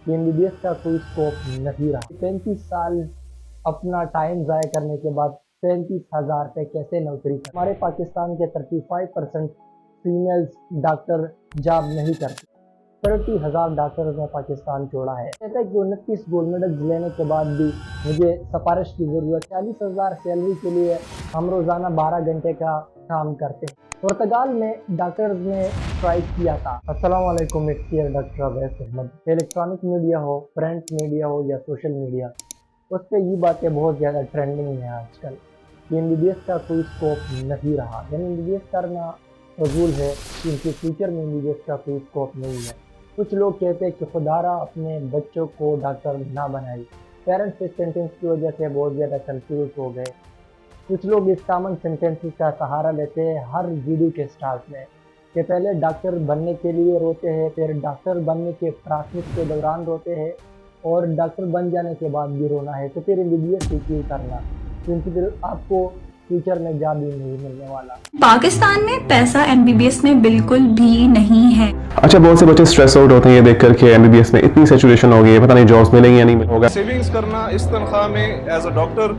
कि एमबीबीएस का कोई स्कोप नहीं रहा। 35 साल अपना टाइम ज़ाया करने के बाद 35,000 पे कैसे नौकरी कर। हमारे पाकिस्तान के 35% फीमेल्स डॉक्टर जॉब नहीं करती। 30,000 डॉक्टर ने पाकिस्तान छोड़ा है। कहता है कि 29 गोल्ड मेडल लेने के बाद भी मुझे सिफारिश की ज़रूरत। 40,000 सैलरी के लिए हम रोज़ाना 12 घंटे का काम करते हैं। पुर्तगाल में डॉक्टर्स ने स्ट्राइक किया था। अस्सलाम वालेकुम, it's here doctor Awais Ahmed. Electronic media हो, प्रिंट मीडिया हो या सोशल मीडिया, उस पर ये बातें बहुत ज़्यादा ट्रेंडिंग में है आजकल कि एमबीबीएस का कोई स्कोप नहीं रहा। यानी एमबीबीएस करना फजूल है, क्योंकि फ्यूचर में एमबीबीएस का कोई स्कोप नहीं है। कुछ लोग कहते हैं कि खुदारा अपने बच्चों को डॉक्टर ना बनाए। पेरेंट्स इस सेंटेंस की वजह से बहुत ज़्यादा कंफ्यूज हो गए। कुछ लोग इस कॉमन सेंटेंसेस का सहारा लेते हैं हर वीडियो के स्टार्ट में, कि पहले डॉक्टर बनने के लिए रोते हैं, फिर डॉक्टर बनने के प्राथमिक के दौरान रोते हैं, और डॉक्टर बन जाने के बाद भी रोना है। तो फिर एमबीबीएस क्यों करना, क्योंकि फिर आपको फ्यूचर में जॉब भी नहीं मिलने वाला। पाकिस्तान में पैसा एमबीबीएस में बिल्कुल भी नहीं है। अच्छा, बहुत से बच्चे स्ट्रेस आउट होते हैं ये देख करके एमबीबीएस में इतनी सैचुरेशन हो गई है, पता नहीं जॉब्स मिलेंगी या नहीं मिलेगा। सेविंग्स करना इस तनख्वाह में as a doctor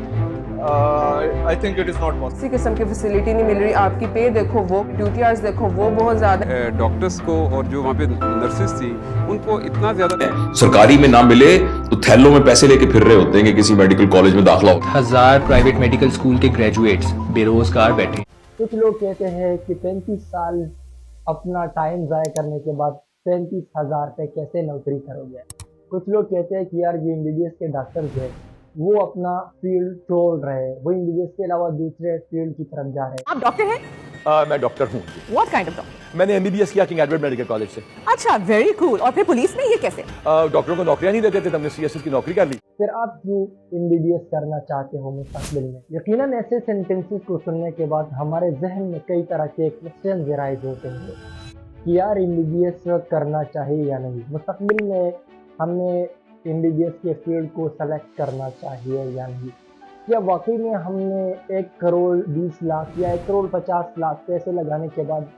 I think it is not possible. किसी किस्म की फैसिलिटी नहीं मिल रही। आपकी पे देखो, वो ड्यूटी आवर्स देखो, वो बहुत ज्यादा। डॉक्टर्स को और जो वहाँ पे नर्सेस थी उनको इतना ज्यादा सरकारी में ना मिले तो थैलों में पैसे लेके फिर रहे होते हैं कि किसी मेडिकल कॉलेज में दाखिला हो। 1000 प्राइवेट मेडिकल स्कूल के ग्रेजुएट्स बेरोजगार बैठे। कुछ लोग कहते हैं कि 35 साल अपना टाइम ज़ाया करने के बाद 35,000 पे कैसे नौकरी करोगे। कुछ लोग कहते हैं कि यार जो एमबीबीएस के डॉक्टर्स हैं वो अपना फील्ड छोड़ रहे हैं, वो एमबीबीएस के अलावा दूसरे फील्ड की तरफ जा रहे हैं। आप डॉक्टर हैं? मैं डॉक्टर हूँ। What kind of doctor? मैंने एमबीबीएस किया किंग एडवर्ड मेडिकल कॉलेज से। अच्छा, वेरी कूल। और फिर पुलिस में ये कैसे? डॉक्टरों को नौकरियां नहीं देते थे, हमने सीएसएस की नौकरी कर ली। फिर आप क्यों एमबीबीएस करना चाहते हो मुस्तकबिल में। यकीनन ऐसे सेंटेंसेस को सुनने के बाद हमारे जहन में कई तरह के क्वेश्चन राइज होते हैं कि यार एमबीबीएस करना चाहिए या नहीं। मुस्तकबिल में हमें एमबीबीएस के फील्ड को सेलेक्ट करना चाहिए या नहीं। क्या वाकई में हमने 1 करोड़ 20 लाख या 1 करोड़ 50 लाख पैसे लगाने के बाद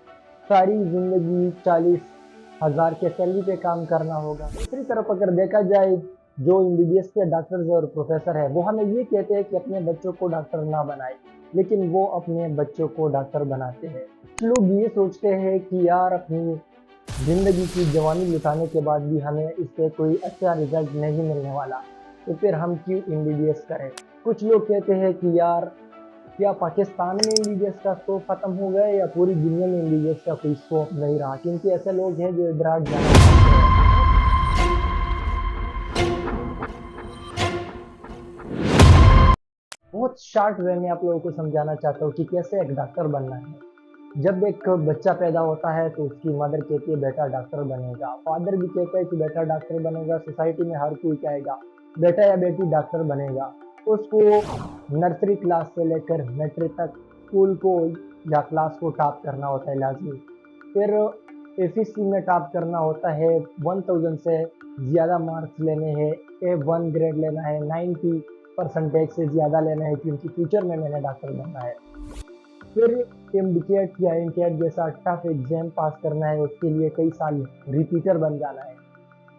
सारी ज़िंदगी 40,000 के सैलरी पे काम करना होगा। दूसरी तरफ अगर देखा जाए, जो एमबीबीएस के डॉक्टर्स और प्रोफेसर है वो हमें ये कहते हैं कि अपने बच्चों को डॉक्टर ना बनाए, लेकिन वो अपने बच्चों को डॉक्टर बनाते हैं। लोग ये सोचते हैं कि यार अपनी ज़िंदगी की जवानी लुटाने के बाद भी हमें इससे कोई अच्छा रिजल्ट नहीं मिलने वाला, तो फिर हम क्यों एमबीबीएस करें। कुछ लोग कहते हैं कि यार क्या पाकिस्तान में एमबीबीएस का स्कोप ख़त्म हो गया या पूरी दुनिया में एमबीबीएस का कोई स्कोप नहीं रहा, क्योंकि ऐसे लोग हैं जो इधर जाना चाहते हैं। बहुत शॉर्ट वे में आप लोगों को समझाना चाहता हूँ कि कैसे एक डॉक्टर बनना है। जब एक बच्चा पैदा होता है तो उसकी मदर कहती है बेटा डॉक्टर बनेगा, फादर भी कहता है कि बेटा डॉक्टर बनेगा, सोसाइटी में हर कोई कहेगा बेटा या बेटी डॉक्टर बनेगा। उसको नर्सरी क्लास से लेकर मैट्रिक तक स्कूल को या क्लास को टॉप करना होता है लाजमी। फिर एफएससी में टॉप करना होता है, 1000 से ज़्यादा मार्क्स लेने हैं, A1 ग्रेड लेना है, 90% से ज़्यादा लेना है, क्योंकि फ्यूचर में मैंने डॉक्टर बनना है। फिर एमडीकेट या एनकेट जैसा टफ एग्जाम पास करना है, उसके लिए कई साल रिपीटर बन जाना है।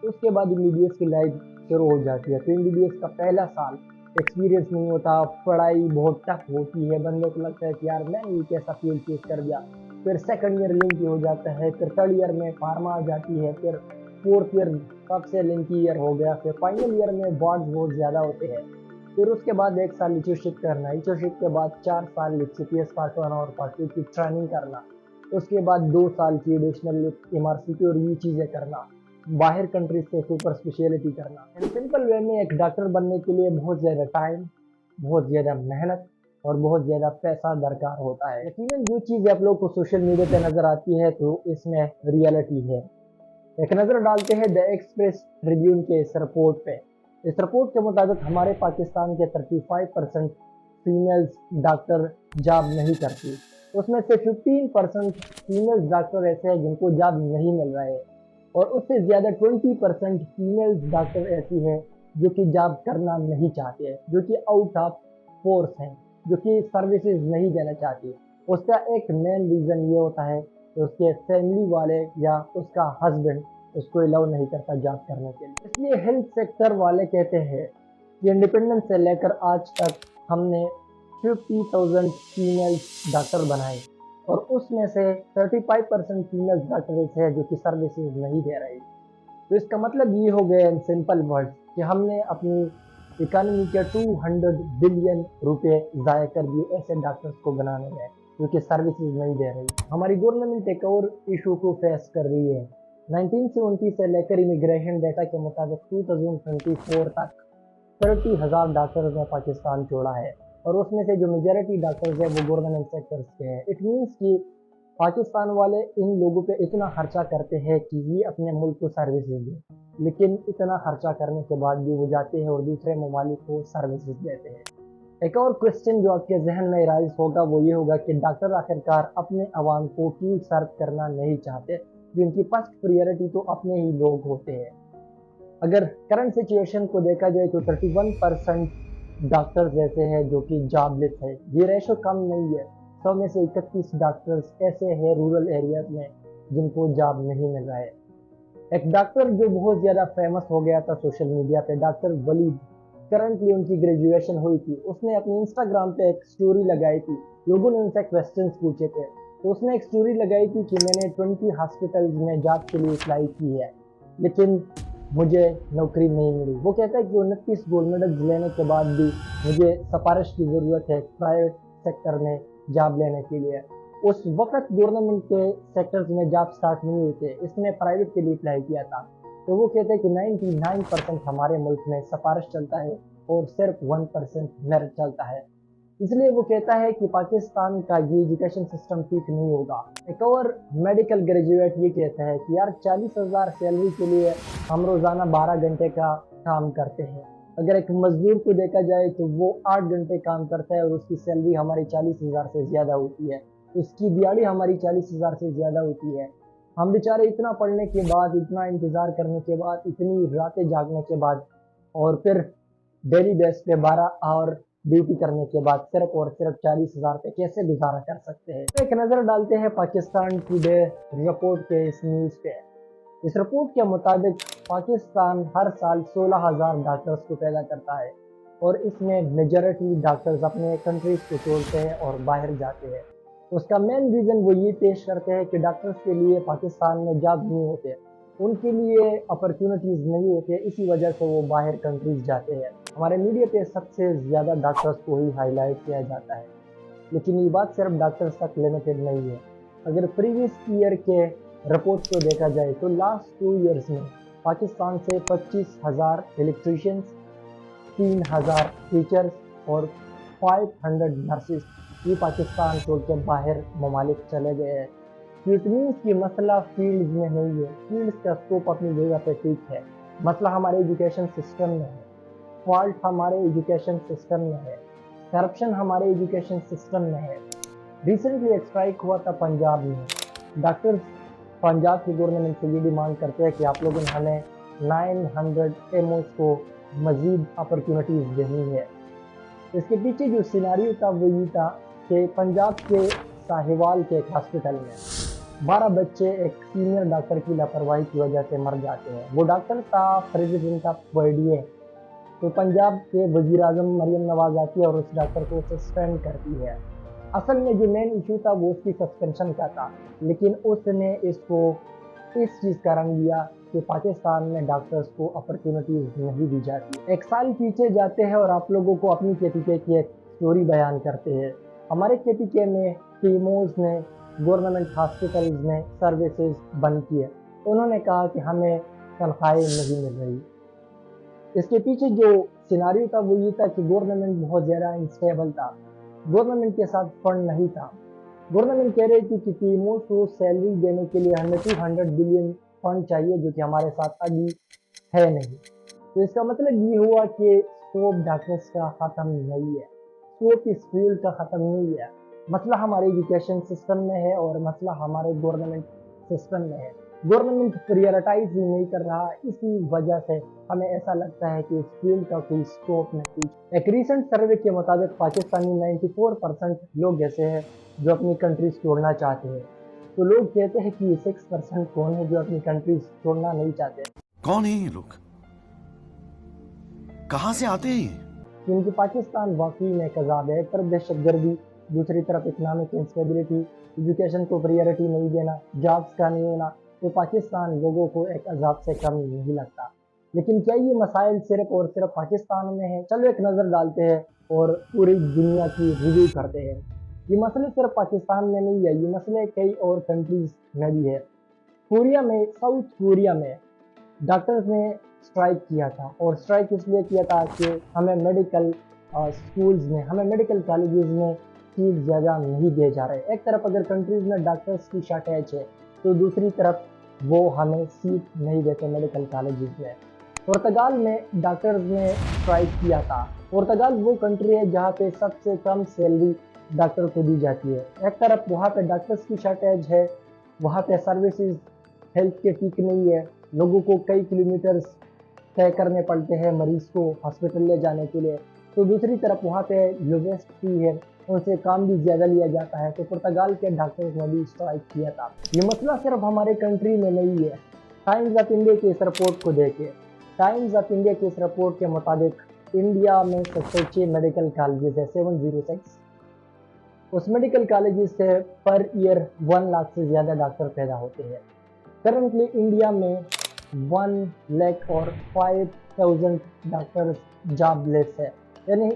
उसके बाद एमबीबीएस की लाइफ शुरू हो जाती है। तो एमबीबीएस का पहला साल एक्सपीरियंस नहीं होता, पढ़ाई बहुत टफ होती है, बंदे को लगता है कि यार मैं ये कैसा फील्ड चूज कर दिया। फिर सेकंड ईयर लिंक हो जाता है, फिर थर्ड ईयर में फार्मा आ जाती है, फिर फोर्थ ईयर सबसे लिंकी ईयर हो गया, फिर फाइनल ईयर में बोर्ड्स बहुत ज़्यादा होते हैं। फिर उसके बाद 1 साल इंटर्नशिप करना, इंटर्नशिप के बाद 4 साल सीपीएस पार्ट 1 और पार्ट 2 की ट्रेनिंग करना, उसके बाद 2 साल की एडिशनल एमआरसीपी और ये चीज़ें करना, बाहर कंट्रीज से सुपर स्पेशलिटी करना। इन सिंपल वे में एक डॉक्टर बनने के लिए बहुत ज़्यादा टाइम, बहुत ज़्यादा मेहनत और बहुत ज़्यादा पैसा दरकार होता है। यकीनन जो चीज़ आप लोग को सोशल मीडिया पे नज़र आती है तो इसमें रियलिटी है। एक नज़र डालते हैं द एक्सप्रेस ट्रिब्यून के इस रिपोर्ट पे। इस रिपोर्ट के मुताबिक हमारे पाकिस्तान के 35% फीमेल्स डॉक्टर जॉब नहीं करती, उसमें से 15% फीमेल्स डॉक्टर ऐसे हैं जिनको जॉब नहीं मिल रहा है, और उससे ज़्यादा 20% फीमेल्स डॉक्टर ऐसी हैं जो कि जॉब करना नहीं चाहते हैं, जो कि आउट ऑफ फोर्स हैं, जो कि सर्विसेज नहीं देना चाहती। उसका एक मेन रीज़न ये होता है कि उसके फैमिली वाले या उसका हस्बैंड उसको अलाउ नहीं करता जांच करने के लिए। इसलिए हेल्थ सेक्टर वाले कहते हैं कि इंडिपेंडेंस से लेकर आज तक हमने 50,000 फीमेल डॉक्टर बनाए और उसमें से 35% फीमेल डॉक्टर्स है जो कि सर्विसेज नहीं दे रही। तो इसका मतलब ये हो गया इन सिंपल वर्ड कि हमने अपनी इकानमी के 200 बिलियन रुपए ज़ाया कर दिए ऐसे डॉक्टर्स को बनाने में जो कि सर्विसेज नहीं दे रही। हमारी गवर्नमेंट एक और इशू को फेस कर रही है। 1970 से लेकर इमिग्रेशन डेटा के मुताबिक 2024 तक 30,000 डॉक्टर्स ने पाकिस्तान छोड़ा है और उसमें से जो मेजॉरिटी डॉक्टर्स हैं वो गवर्नमेंट सेक्टर्स के हैं। इट मीन्स कि पाकिस्तान वाले इन लोगों पे इतना खर्चा करते हैं कि ये अपने मुल्क को सर्विसेज दें, लेकिन इतना खर्चा करने के बाद भी वो जाते हैं और दूसरे ममालिक को सर्विसेज देते हैं। एक और क्वेश्चन जो आपके जहन में राइज होगा वो ये होगा कि डॉक्टर आखिरकार अपने आवाम को क्यों सर्व करना नहीं चाहते, जिनकी फर्स्ट प्रायोरिटी तो अपने ही लोग होते हैं। अगर करंट सिचुएशन को देखा जाए तो 31% डॉक्टर्स ऐसे हैं जो कि जॉबलेस है। ये रेशो कम नहीं है। 100 में से 31 डॉक्टर्स ऐसे हैं रूरल एरियाज में जिनको जॉब नहीं मिल रहा है। एक डॉक्टर जो बहुत ज़्यादा फेमस हो गया था सोशल मीडिया पे, डॉक्टर वलीद, करंटली उनकी ग्रेजुएशन हुई थी। उसने अपनी इंस्टाग्राम पे एक स्टोरी लगाई थी। लोगों ने उनसे क्वेश्चंस पूछे थे तो उसने एक स्टोरी लगाई थी कि मैंने 20 हॉस्पिटल्स में जॉब के लिए अप्लाई की है लेकिन मुझे नौकरी नहीं मिली। वो कहता है कि 29 गोल्ड मेडल्स लेने के बाद भी मुझे सिफारिश की ज़रूरत है प्राइवेट सेक्टर में जॉब लेने के लिए। उस वक्त गवर्नमेंट के सेक्टर्स में जॉब स्टार्ट नहीं हुए थे, इसने प्राइवेट के लिए अप्लाई किया था। तो वो कहते हैं कि 99% हमारे मुल्क में सिफारिश चलता है और सिर्फ 1% मेरिट चलता है। इसलिए वो कहता है कि पाकिस्तान का ये एजुकेशन सिस्टम ठीक नहीं होगा। एक और मेडिकल ग्रेजुएट ये कहता है कि यार 40,000 सैलरी के लिए हम रोज़ाना 12 घंटे का काम करते हैं। अगर एक मजदूर को देखा जाए तो वो 8 घंटे काम करता है और उसकी सैलरी हमारी 40,000 से ज़्यादा होती है, उसकी दिहाड़ी हमारी 40,000 से ज़्यादा होती है। हम बेचारे इतना पढ़ने के बाद, इतना इंतज़ार करने के बाद, इतनी रातें जागने के बाद और फिर डेली बेस पे 12 आवर ड्यूटी करने के बाद सिर्फ और सिर्फ 40,000 पे कैसे गुजारा कर सकते हैं। तो एक नज़र डालते हैं पाकिस्तान टुडे रिपोर्ट के इस न्यूज़ पे। इस रिपोर्ट के मुताबिक पाकिस्तान हर साल 16,000 डॉक्टर्स को पैदा करता है और इसमें मेजॉरिटी डॉक्टर्स अपने कंट्रीज को छोड़ते हैं और बाहर जाते हैं। उसका मेन रीज़न वो ये पेश करते हैं कि डॉक्टर्स के लिए पाकिस्तान में जॉब नहीं होते, उनके लिए अपॉर्चुनिटीज़ नहीं होते, इसी वजह से वो बाहर कंट्रीज जाते हैं। हमारे मीडिया पे सबसे ज़्यादा डॉक्टर्स को ही हाईलाइट किया जाता है, लेकिन ये बात सिर्फ डॉक्टर्स तक लिमिटेड नहीं है। अगर प्रीवियस ईयर के रिपोर्ट को देखा जाए तो लास्ट 2 ईयर्स में पाकिस्तान से 25,000 इलेक्ट्रीशियंस, 3,000 टीचर्स और 500 नर्सेस ये पाकिस्तान छोड़ के बाहर ममालिक चले गए हैं। इट मीन्स कि मसला फील्ड्स में नहीं है, फील्ड्स का स्कोप अपनी जगह पे ठीक है, मसला हमारे एजुकेशन सिस्टम में है, फॉल्ट हमारे एजुकेशन सिस्टम में है, करप्शन हमारे एजुकेशन सिस्टम में है। रिसेंटली एक स्ट्राइक हुआ था पंजाब में। डॉक्टर्स पंजाब की गवर्नमेंट से ये डिमांड करते हैं कि आप लोगों ने हमें 900 एमओस को मज़ीद अपॉर्चुनिटीज़ देनी है। इसके पीछे जो सिनारियो था वो ये था कि पंजाब के साहिवाल के एक हॉस्पिटल में 12 बच्चे एक सीनियर डॉक्टर की लापरवाही की वजह से मर जाते हैं। वो डॉक्टर था प्रेसिडेंट ऑफ पीडीए। तो पंजाब के वज़ीर आज़म मरियम नवाज आती है और उस डॉक्टर को सस्पेंड करती है। असल में जो मेन इशू था वो उसकी सस्पेंशन का था, लेकिन उसने इसको इस चीज़ का रंग दिया कि पाकिस्तान में डॉक्टर्स को अपॉर्चुनिटीज़ नहीं दी जाती। एक साल पीछे जाते हैं और आप लोगों को अपनी केपीके की एक स्टोरी बयान करते हैं। हमारे केपीके में टीमोज ने गवर्नमेंट हॉस्पिटल्स में सर्विसेज बंद किए। उन्होंने कहा कि हमें तनख्वाहें नहीं मिल रही। इसके पीछे जो सिनारियो था वो ये था कि गवर्नमेंट बहुत ज़्यादा अनस्टेबल था, गवर्नमेंट के साथ फंड नहीं था। गवर्नमेंट कह रही थी कि टीमोज को सैलरी देने के लिए 200 बिलियन फंड चाहिए, जो कि हमारे साथ अभी है नहीं। तो इसका मतलब ये हुआ कि स्कोप डॉक्टर्स का ख़त्म नहीं है, स्कोप इस फील्ड का ख़त्म नहीं है। मसला हमारे एजुकेशन सिस्टम में है और मसला हमारे गवर्नमेंट सिस्टम में है। गवर्नमेंट प्रायोरिटाइज ही नहीं कर रहा, इसी वजह से हमें ऐसा लगता है कि इस फील्ड का कोई स्कोप नहीं। एक रीसेंट सर्वे के मुताबिक पाकिस्तानी 94% लोग ऐसे हैं जो अपनी कंट्री छोड़ना चाहते हैं। तो लोग कहते हैं कि ये 6% कौन है जो अपनी कंट्री छोड़ना नहीं चाहते, कौन है ये लोग, कहां से आते हैं ये? क्योंकि पाकिस्तान वाकई में एक अजाब है। एक तरफ दहशतगर्दी, दूसरी तरफ इकनॉमिक इंस्टेबिलिटी, एजुकेशन को प्रायोरिटी नहीं देना, जॉब्स का नहीं होना, तो पाकिस्तान लोगों को एक अजाब से कम नहीं लगता। लेकिन क्या ये मसाइल सिर्फ और सिर्फ पाकिस्तान में है? चलो एक नज़र डालते हैं और पूरी दुनिया की रिव्यू करते हैं। ये मसले सिर्फ पाकिस्तान में नहीं है, ये मसले कई और कंट्रीज में भी है। कोरिया में, साउथ कोरिया में डॉक्टर्स ने स्ट्राइक किया था, और स्ट्राइक इसलिए किया था कि हमें मेडिकल स्कूल्स में, हमें मेडिकल कॉलेजेस में सीट ज़्यादा नहीं दिए जा रहे। एक तरफ अगर कंट्रीज़ में डॉक्टर्स की शॉर्टेज है तो दूसरी तरफ वो हमें सीट नहीं देते मेडिकल कॉलेजेस में। पुर्तगाल में डॉक्टर्स ने स्ट्राइक किया था। पुर्तगाल वो कंट्री है जहाँ पे सबसे कम सैलरी डॉक्टर को दी जाती है। एक तरफ वहाँ पे डॉक्टर्स की शॉर्टेज है, वहाँ पे सर्विसेज हेल्थ के ठीक नहीं है, लोगों को कई किलोमीटर्स तय करने पड़ते हैं मरीज को हॉस्पिटल ले जाने के लिए। तो दूसरी तरफ वहाँ पे लोवेस्ट फी है, उनसे काम भी ज़्यादा लिया जाता है। तो पुर्तगाल के डॉक्टर्स ने भी स्ट्राइक किया था। ये मसला सिर्फ हमारे कंट्री में नहीं है। टाइम्स ऑफ इंडिया के इस रिपोर्ट को देखिए। टाइम्स ऑफ इंडिया के इस रिपोर्ट के मुताबिक इंडिया में 706 मेडिकल कॉलेजेस है, 706। उस मेडिकल कॉलेजेस से पर ईयर 1 लाख से ज़्यादा डॉक्टर पैदा होते हैं। करंटली इंडिया में 1,05,000 डॉक्टर्स जॉबलेस है, यानी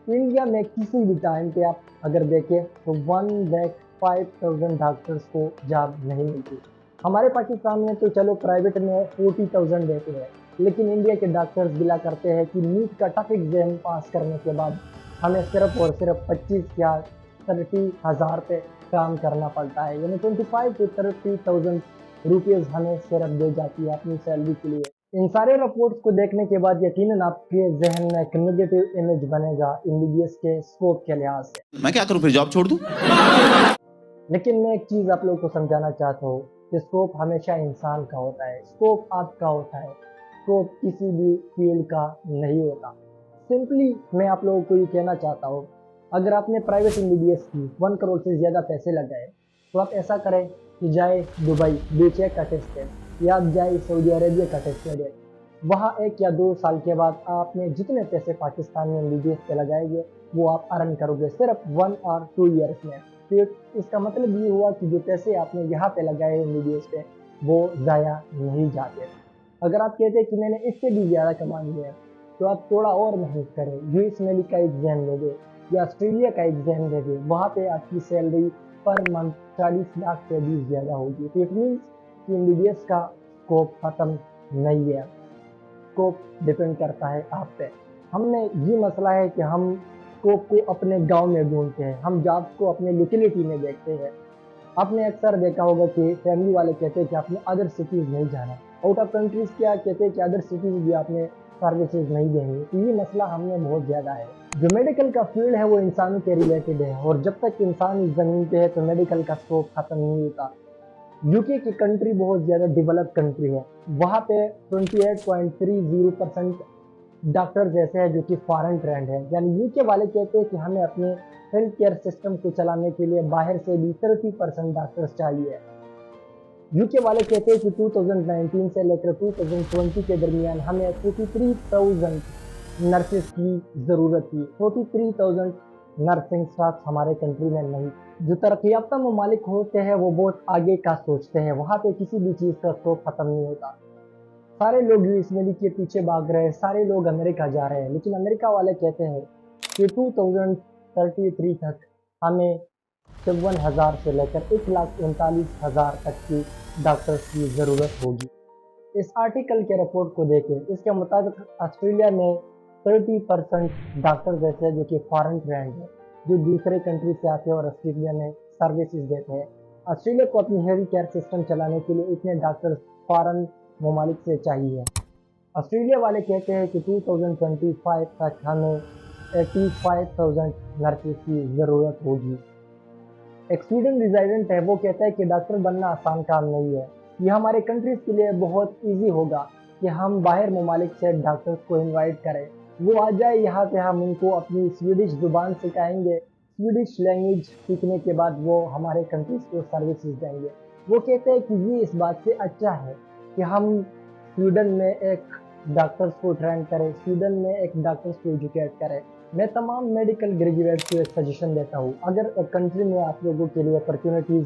इंडिया में किसी भी टाइम पे आप अगर देखें तो 1,05,000 डॉक्टर्स को जॉब नहीं मिलती। हमारे पाकिस्तान में तो चलो प्राइवेट में 40,000 देते हैं, लेकिन इंडिया के डॉक्टर्स गिला करते हैं कि नीट का टफ एग्जाम पास करने के बाद हमें सिर्फ और सिर्फ 25 या 30 हज़ार पे काम करना पड़ता है, यानी 25 to 30,000 रुपीज़ हमें सिर्फ दे जाती है अपनी सैलरी के लिए। इन सारे रिपोर्ट्स को देखने के बाद यकीनन आपके जहन में एक नेगेटिव इमेज बनेगा एमबीबीएस के स्कोप के लिहाज से। मैं क्या करूं, फिर जॉब छोड़ दूं? लेकिन मैं एक चीज़ आप लोगों को समझाना चाहता हूँ कि स्कोप हमेशा इंसान का होता है, स्कोप आपका होता है, स्कोप किसी भी फील्ड का नहीं होता। सिंपली मैं आप लोगों को ये कहना चाहता हूँ, अगर आपने प्राइवेट एमबीबीएस की 1 करोड़ से ज़्यादा पैसे लगाए तो आप ऐसा करें कि जाए दुबई B.Tech का टेस्ट है, या आप जाए सऊदी अरेबिया का टेस्ट है। वहाँ 1 या 2 साल के बाद आपने जितने पैसे पाकिस्तान में एमबीबीएस पे लगाएंगे वो आप अर्न करोगे सिर्फ 1 और 2 ईयर्स में। फिर इसका मतलब ये हुआ कि जो पैसे आपने यहाँ पे लगाए एमबीबीएस पे वो ज़ाया नहीं जाते। अगर आप कहते हैं कि मैंने इससे भी ज़्यादा कमा लिया है तो आप थोड़ा और मेहनत करें, यूएस मेली का एग्ज़ाम दोगे या ऑस्ट्रेलिया का एग्ज़ाम दोगे, वहाँ पे आपकी सैलरी पर मंथ 40 लाख से भी ज़्यादा होगी। तो इट मीन्स कि एमबीबीएस का स्कोप ख़त्म नहीं है, स्कोप डिपेंड करता है आप पे। हमने ये मसला है कि हम स्कोप को अपने गांव में ढूंढते हैं, हम जॉब्स को अपने लोकेलिटी में देखते हैं। आपने अक्सर देखा होगा कि फैमिली वाले कहते हैं कि आपने अदर सिटीज़ नहीं जाना, आउट ऑफ कंट्रीज़ क्या कहते हैं कि अदर सिटीज़ भी आपने सर्विसेज नहीं देंगे। तो ये मसला हमने बहुत ज़्यादा है। जो मेडिकल का फील्ड है वो इंसानों के रिलेटेड है, और जब तक इंसान इस ज़मीन पे है तो मेडिकल का स्कोप ख़त्म नहीं होता। यूके की कंट्री बहुत ज़्यादा डेवलप कंट्री है, वहाँ पे 28.30% डॉक्टर्स ऐसे हैं जो कि फॉरेन ट्रेंड है, यानी यूके वाले कहते हैं कि हमें अपने हेल्थ केयर सिस्टम को चलाने के लिए बाहर से भी 30% डॉक्टर्स चाहिए। यूके वाले कहते हैं कि 2019 से लेकर 2020 के दरमियान हमें 43,000 नर्सेस की ज़रूरत थी। 43,000 नर्सिंग स्टाफ हमारे कंट्री में नहीं। जो तरक्की याफ्ता ममालिक होते हैं वो बहुत आगे का सोचते हैं, वहाँ पे किसी भी चीज़ का स्कोप ख़त्म नहीं होता। सारे लोग यूएस मेली के पीछे भाग रहे हैं, सारे लोग अमेरिका जा रहे हैं, लेकिन अमेरिका वाले कहते हैं कि 2033 तक हमें 54,000 से लेकर 1,39,000 तक की डॉक्टर्स की ज़रूरत होगी। इस आर्टिकल के रिपोर्ट को देखें, इसके मुताबिक ऑस्ट्रेलिया में 30% डॉक्टर्स ऐसे हैं जो कि फॉरेन ट्रेंड है, जो दूसरे कंट्री से आते हैं और ऑस्ट्रेलिया में सर्विसेज देते हैं। ऑस्ट्रेलिया को अपनी हेल्थ केयर सिस्टम चलाने के लिए इतने डॉक्टर्स फॉरेन ममालिक से चाहिए। ऑस्ट्रेलिया वाले कहते हैं कि 2025 तक हमें 85,000 नर्सेज की ज़रूरत होगी। एक स्वीडन रेजिडेंट है, वो कहता है कि डॉक्टर बनना आसान काम नहीं है। ये हमारे कंट्रीज़ के लिए बहुत ईजी होगा कि हम बाहर ममालिक से डॉक्टर्स को इनवाइट करें, वो आ जाए यहाँ पे, हम उनको अपनी स्वीडिश ज़ुबान सिखाएंगे, स्वीडिश लैंग्वेज सीखने के बाद वो हमारे कंट्रीज को सर्विसेज देंगे। वो कहते हैं कि ये इस बात से अच्छा है कि हम स्वीडन में एक डॉक्टर्स को ट्रेन करें, स्वीडन में एक डॉक्टर्स को एजुकेट करें। मैं तमाम मेडिकल ग्रेजुएट्स को एक सजेशन देता हूँ, अगर एक कंट्री में आप लोगों के लिए अपॉर्चुनिटीज़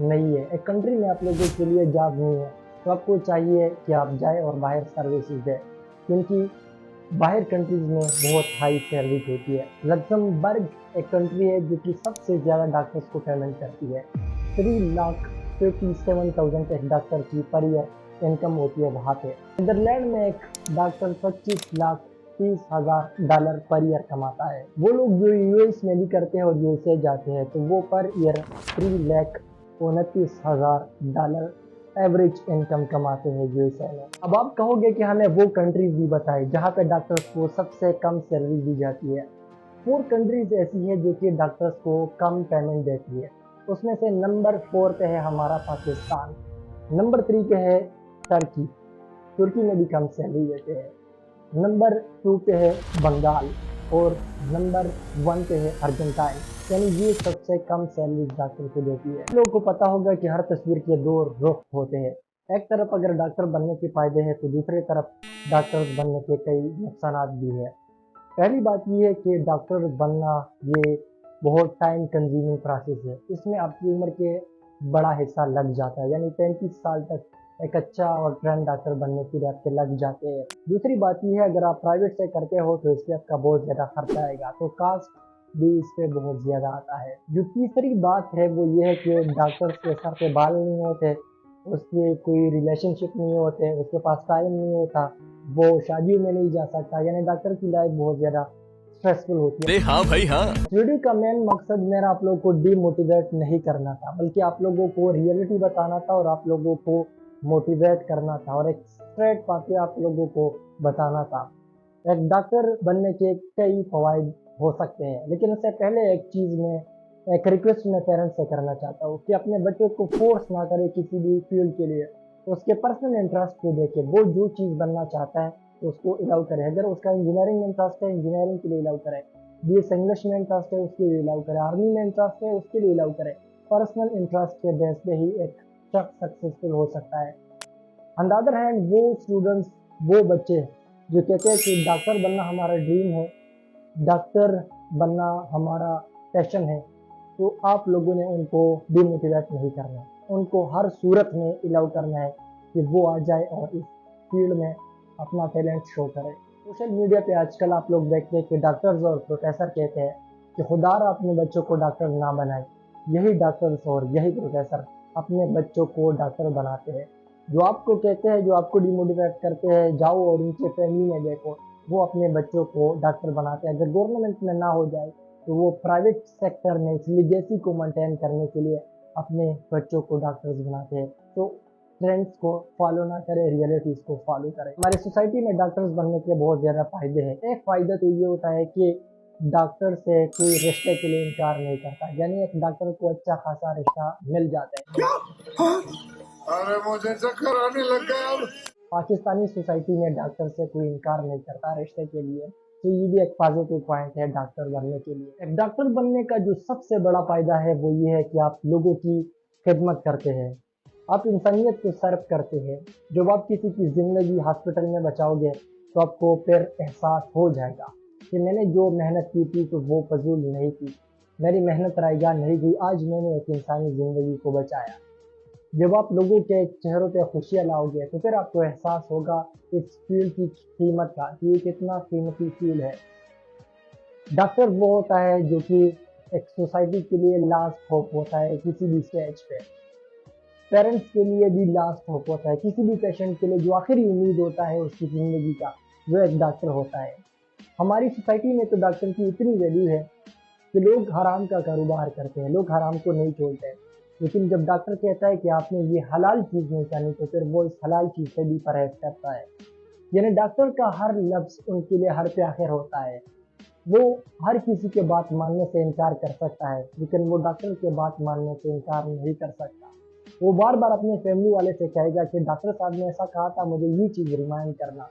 नहीं है, एक कंट्री में आप लोगों के लिए जॉब नहीं है, तो आपको चाहिए कि आप जाएं और बाहर सर्विसेज दें, क्योंकि बाहर कंट्रीज़ में बहुत हाई सर्विस होती है। लग्जमबर्ग एक कंट्री है जो कि सबसे ज़्यादा डॉक्टर्स को पेमेंट करती है। 3,57,000 एक डॉक्टर की पर ईयर इनकम होती है वहाँ पे। नीदरलैंड में एक डॉक्टर $25,30,000 पर ईयर कमाता है। वो लोग जो यूएस में भी करते हैं और यूएसए जाते हैं, तो वो पर ईयर $3,29,000 एवरेज इनकम कमाते हैं यूएसए में। अब आप कहोगे कि हमें वो कंट्रीज भी बताएं जहाँ पे डॉक्टर्स को सबसे कम सैलरी दी जाती है। 4 कंट्रीज ऐसी है जो कि डॉक्टर्स को कम पेमेंट देती है। उसमें से नंबर 4 पे है हमारा पाकिस्तान, नंबर 3 पे है टर्की, तुर्की में भी कम सैलरी देते हैं, नंबर 2 पे है बंगाल और नंबर 1 पे है अर्जेंटाइन। यानी ये सबसे कम सैलरी डॉक्टर को देती है। लोगों को पता होगा कि हर तस्वीर के 2 रुख होते हैं। एक तरफ अगर डॉक्टर बनने के फायदे हैं तो दूसरी तरफ डॉक्टर बनने के कई नुकसान भी हैं। पहली बात ये है कि डॉक्टर बनना ये बहुत टाइम कंज्यूमिंग प्रोसेस है। इसमें आपकी उम्र के बड़ा हिस्सा लग जाता है, यानी 35 साल तक एक अच्छा और ट्रेंड डॉक्टर बनने के लिए आपके लग जाते हैं। दूसरी बात यह है, अगर आप प्राइवेट से करते हो तो इससे आपका बहुत ज़्यादा खर्चा आएगा, तो कास्ट भी इस पे बहुत ज़्यादा आता है। जो तीसरी बात है वो ये है कि डॉक्टर्स के सर पे बाल नहीं होते, उसके कोई रिलेशनशिप नहीं होते, उसके पास टाइम नहीं होता, वो शादियों में नहीं जा सकता, यानी डॉक्टर की लाइफ बहुत ज़्यादा स्ट्रेसफुल होती है। हाँ भाई हाँ। वीडियो का मेन मकसद मेरा आप लोगों को डीमोटिवेट नहीं करना था, बल्कि आप लोगों को रियलिटी बताना था और आप लोगों को मोटिवेट करना था और एक स्ट्रेट बातें आप लोगों को बताना था। एक डॉक्टर बनने के कई फवाइद हो सकते हैं, लेकिन उससे पहले एक चीज़ में एक रिक्वेस्ट मैं पेरेंट्स से करना चाहता हूँ कि अपने बच्चे को फोर्स ना करें किसी भी फील्ड के लिए, तो उसके पर्सनल इंटरेस्ट को देखें। वो जो चीज़ बनना चाहता है तो उसको अलाउ करें। अगर उसका इंजीनियरिंग में इंटरेस्ट है, इंजीनियरिंग के लिए अलाउ करें। BS इंग्लिश में इंटरेस्ट है, उसके लिए अलाउ करें। आर्मी में इंटरेस्ट है, उसके लिए अलाउ करें। पर्सनल इंटरेस्ट के बेस पे ही एक शख्स सक्सेसफुल हो सकता है। ऑन द अदर हैंड, वो स्टूडेंट्स, वो बच्चे जो कहते हैं कि डॉक्टर बनना हमारा ड्रीम है, डॉक्टर बनना हमारा पैशन है, तो आप लोगों ने उनको डिमोटिवेट नहीं करना, उनको हर सूरत में अलाउ करना है कि वो आ जाए और इस फील्ड में अपना टैलेंट शो करें। सोशल मीडिया पे आजकल आप लोग देखते हैं कि डॉक्टर्स और प्रोफेसर कहते हैं कि खुदारा अपने बच्चों को डॉक्टर ना बनाए। यही डॉक्टर्स और यही प्रोफेसर अपने बच्चों को डॉक्टर बनाते हैं। जो आपको कहते हैं, जो आपको डिमोटिवेट करते हैं, जाओ और उनके फैमिली में देखो, वो अपने बच्चों को डॉक्टर बनाते हैं। अगर गवर्नमेंट में ना हो जाए तो वो प्राइवेट सेक्टर में इस लीगेसी को मेंटेन करने के लिए अपने बच्चों को डॉक्टर्स बनाते हैं। तो ट्रेंड्स को फॉलो ना करें, रियलिटीज़ को फॉलो करें। हमारी सोसाइटी में डॉक्टर्स बनने के बहुत ज़्यादा फायदे हैं। एक फ़ायदा तो ये होता है कि डॉक्टर से कोई रिश्ते के लिए इनकार नहीं करता, यानी एक डॉक्टर को अच्छा खासा रिश्ता मिल जाता है। अरे मुझे चक्कर आने लग गया। पाकिस्तानी सोसाइटी में डॉक्टर से कोई इनकार नहीं करता रिश्ते के लिए, तो ये भी एक पॉजिटिव पॉइंट है डॉक्टर बनने के लिए। एक डॉक्टर बनने का जो सबसे बड़ा फायदा है वो ये है कि आप लोगों की खिदमत करते हैं, आप इंसानियत को सर्व करते हैं। जब आप किसी की ज़िंदगी हॉस्पिटल में बचाओगे तो आपको फिर एहसास हो जाएगा कि मैंने जो मेहनत की थी तो वो फजूल नहीं थी, मेरी मेहनत रायगा नहीं गई, आज मैंने एक इंसानी ज़िंदगी को बचाया। जब आप लोगों के चेहरों पे खुशियाँ लाओगे तो फिर आपको एहसास होगा इस फील्ड की कीमत का, कि ये कितना कीमती फील्ड है। डॉक्टर वो होता है जो कि एक सोसाइटी के लिए लास्ट होप होता है किसी भी स्टेज पे। पेरेंट्स के लिए भी लास्ट होप होता है, किसी भी पेशेंट के लिए जो आखिरी उम्मीद होता है उसकी ज़िंदगी का, वो एक डॉक्टर होता है। हमारी सोसाइटी में तो डॉक्टर की इतनी वैल्यू है कि लोग हराम का कारोबार करते हैं, लोग हराम को नहीं छोड़ते हैं, लेकिन जब डॉक्टर कहता है कि आपने ये हलाल चीज़ नहीं करनी तो फिर वो इस हलाल चीज़ से भी परहेज करता है। यानी डॉक्टर का हर लफ्ज़ उनके लिए हर पे आखिर होता है। वो हर किसी के बात मानने से इनकार कर सकता है, लेकिन वो डॉक्टर के बात मानने से इनकार नहीं कर सकता। वो बार बार अपने फैमिली वाले से कहेगा कि डॉक्टर साहब ने ऐसा कहा था, मुझे ये चीज़ रिमाइंड करना।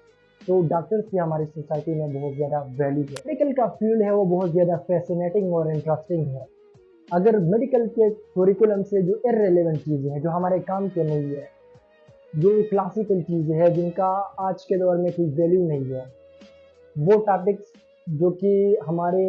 तो डॉक्टर्स की हमारी सोसाइटी में बहुत ज़्यादा वैल्यू है। मेडिकल का फील्ड है वो बहुत ज़्यादा फैसिनेटिंग और इंटरेस्टिंग है। अगर मेडिकल के करिकुलम से जो इररिलेवेंट चीज़ें हैं, जो हमारे काम के नहीं है, जो क्लासिकल चीज़ें हैं जिनका आज के दौर में कोई वैल्यू नहीं है, वो टॉपिक्स जो कि हमारे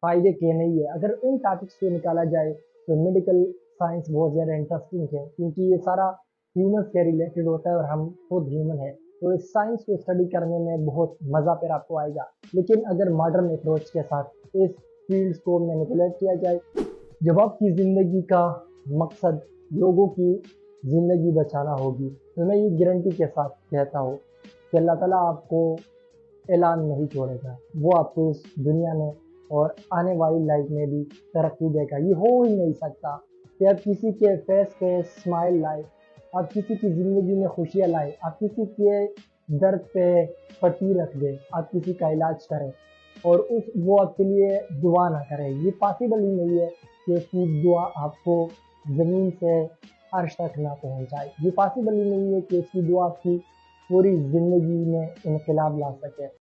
फ़ायदे के नहीं है, अगर उन टॉपिक्स को निकाला जाए तो मेडिकल साइंस बहुत ज़्यादा इंटरेस्टिंग है, क्योंकि ये सारा ह्यूमन से रिलेटेड होता है और हम खुद ह्यूमन है, तो इस साइंस को स्टडी करने में बहुत मज़ा फिर आपको आएगा। लेकिन अगर मॉडर्न अप्रोच के साथ इस फील्ड्स को मैनिपुलेट किया जाए, जब आपकी ज़िंदगी का मकसद लोगों की ज़िंदगी बचाना होगी, तो मैं ये गारंटी के साथ कहता हूँ कि अल्लाह ताला आपको ऐलान नहीं छोड़ेगा। वो आपको इस दुनिया में और आने वाली लाइफ में भी तरक्की देगा। ये हो ही नहीं सकता कि आप किसी के फेस पे स्माइल लाए, आप किसी की ज़िंदगी में खुशियाँ लाए, आप किसी के दर्द पे पट्टी रख दें, आप किसी का इलाज करें और वो आपके लिए दुआ ना करें। ये पॉसिबल ही नहीं है कि उसकी दुआ आपको ज़मीन से अर्श तक ना पहुँचाए। ये पॉसिबल ही नहीं है कि उसकी दुआ आपकी पूरी ज़िंदगी में इनकलाब ला सके।